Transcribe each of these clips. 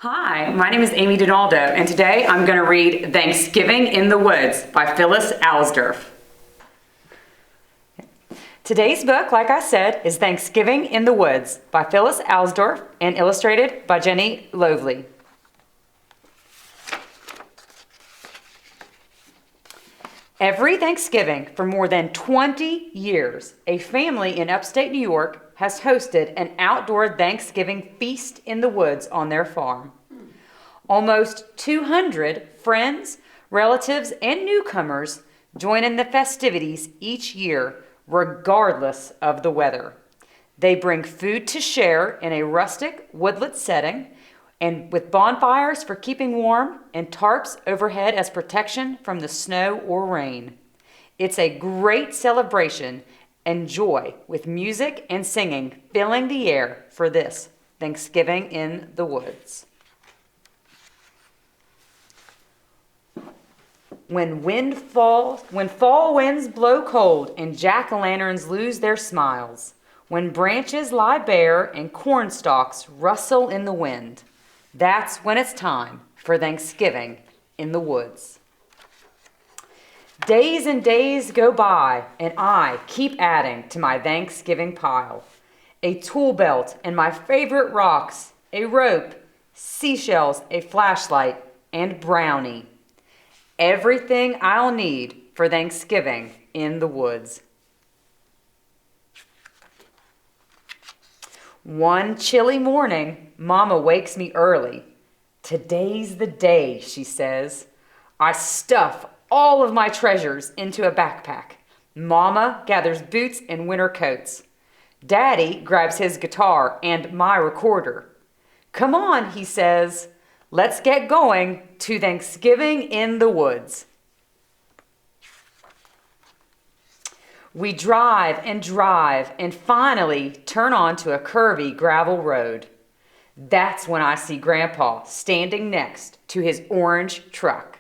Hi, my name is Amy Dinaldo, and today I'm going to read Thanksgiving in the Woods by Phyllis Alsdurf. Today's book, like I said, is Thanksgiving in the Woods by Phyllis Alsdurf and illustrated by Jenny Lovely. Every Thanksgiving for more than 20 years, a family in upstate New York has hosted an outdoor Thanksgiving feast in the woods on their farm. Almost 200 friends, relatives, and newcomers join in the festivities each year, regardless of the weather. They bring food to share in a rustic woodland setting, and with bonfires for keeping warm and tarps overhead as protection from the snow or rain. It's a great celebration and joy with music and singing filling the air for this Thanksgiving in the Woods. When fall winds blow cold and jack-o'-lanterns lose their smiles, when branches lie bare and corn stalks rustle in the wind, that's when it's time for Thanksgiving in the woods. Days and days go by, and I keep adding to my Thanksgiving pile. A tool belt and my favorite rocks, a rope, seashells, a flashlight, and brownie. Everything I'll need for Thanksgiving in the woods. One chilly morning, Mama wakes me early. Today's the day, she says. I stuff all of my treasures into a backpack. Mama gathers boots and winter coats. Daddy grabs his guitar and my recorder. Come on, he says. Let's get going to Thanksgiving in the woods. We drive and finally turn onto a curvy gravel road. That's when I see Grandpa standing next to his orange truck.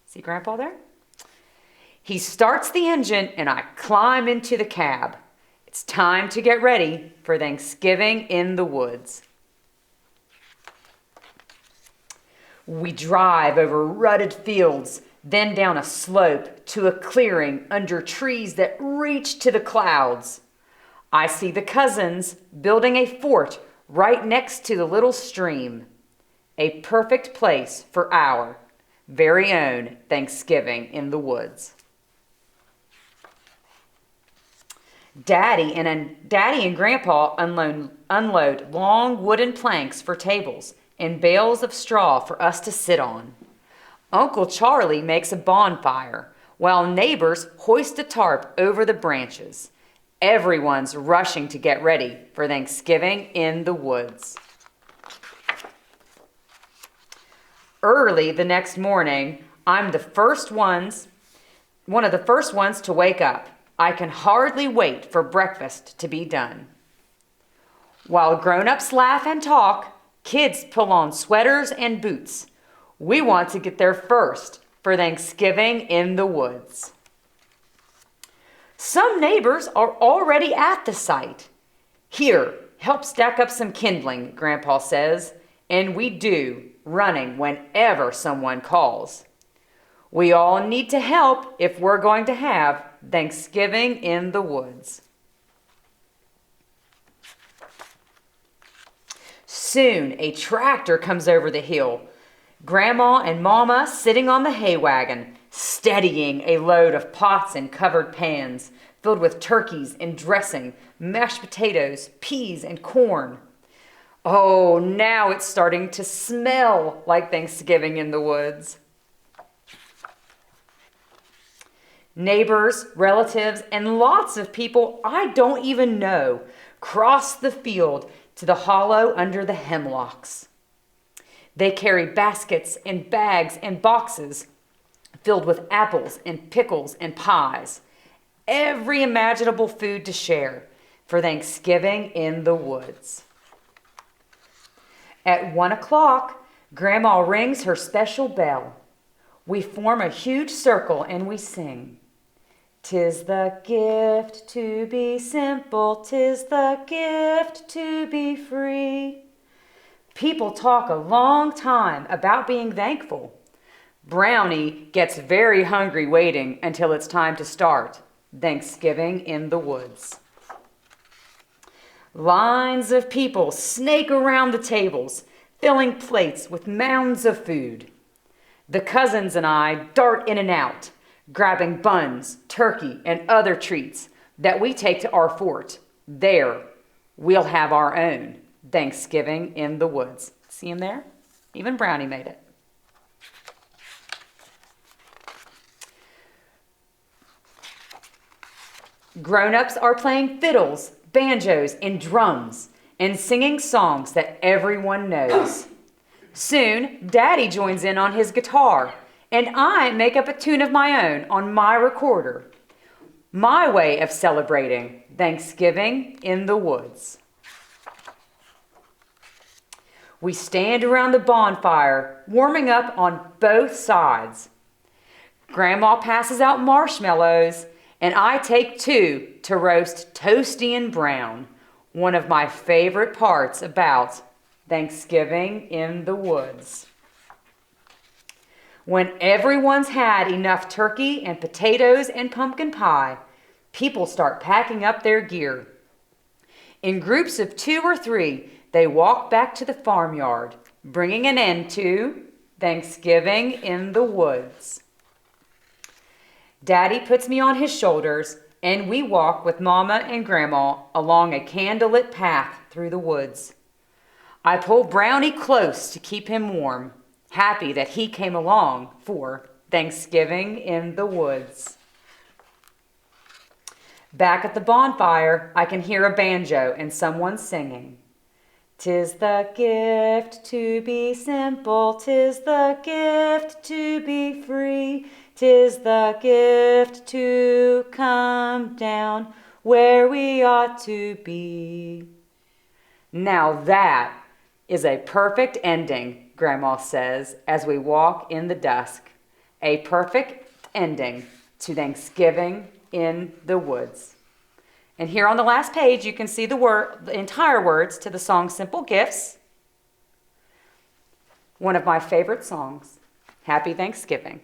See Grandpa there? He starts the engine and I climb into the cab. It's time to get ready for Thanksgiving in the woods. We drive over rutted fields, then down a slope to a clearing under trees that reach to the clouds. I see the cousins building a fort right next to the little stream. A perfect place for our very own Thanksgiving in the woods. Daddy and Grandpa unload long wooden planks for tables and bales of straw for us to sit on. Uncle Charlie makes a bonfire, while neighbors hoist a tarp over the branches. Everyone's rushing to get ready for Thanksgiving in the woods. Early the next morning, I'm one of the first ones to wake up. I can hardly wait for breakfast to be done. While grown-ups laugh and talk, kids pull on sweaters and boots. We want to get there first for Thanksgiving in the woods. Some neighbors are already at the site. Here, help stack up some kindling, Grandpa says, and we do, running whenever someone calls. We all need to help if we're going to have Thanksgiving in the woods. Soon, a tractor comes over the hill. Grandma and Mama sitting on the hay wagon, steadying a load of pots and covered pans filled with turkeys and dressing, mashed potatoes, peas, and corn. Oh, now it's starting to smell like Thanksgiving in the woods. Neighbors, relatives, and lots of people I don't even know cross the field to the hollow under the hemlocks. They carry baskets and bags and boxes filled with apples and pickles and pies, every imaginable food to share for Thanksgiving in the woods. At 1 o'clock, Grandma rings her special bell. We form a huge circle and we sing. 'Tis the gift to be simple, 'tis the gift to be free. People talk a long time about being thankful. Brownie gets very hungry waiting until it's time to start Thanksgiving in the woods. Lines of people snake around the tables, filling plates with mounds of food. The cousins and I dart in and out, grabbing buns, turkey, and other treats that we take to our fort. There, we'll have our own Thanksgiving in the woods. See him there? Even Brownie made it. Grown-ups are playing fiddles, banjos, and drums, and singing songs that everyone knows. Soon, Daddy joins in on his guitar, and I make up a tune of my own on my recorder. My way of celebrating Thanksgiving in the woods. We stand around the bonfire, warming up on both sides. Grandma passes out marshmallows, and I take 2 to roast toasty and brown, one of my favorite parts about Thanksgiving in the woods. When everyone's had enough turkey and potatoes and pumpkin pie, people start packing up their gear. In groups of 2 or 3, they walk back to the farmyard, bringing an end to Thanksgiving in the woods. Daddy puts me on his shoulders, and we walk with Mama and Grandma along a candlelit path through the woods. I pull Brownie close to keep him warm, happy that he came along for Thanksgiving in the woods. Back at the bonfire, I can hear a banjo and someone singing. 'Tis the gift to be simple, 'tis the gift to be free, 'tis the gift to come down where we ought to be. Now that is a perfect ending, Grandma says, as we walk in the dusk. A perfect ending to Thanksgiving in the woods. And here on the last page, you can see the entire words to the song Simple Gifts. One of my favorite songs. Happy Thanksgiving.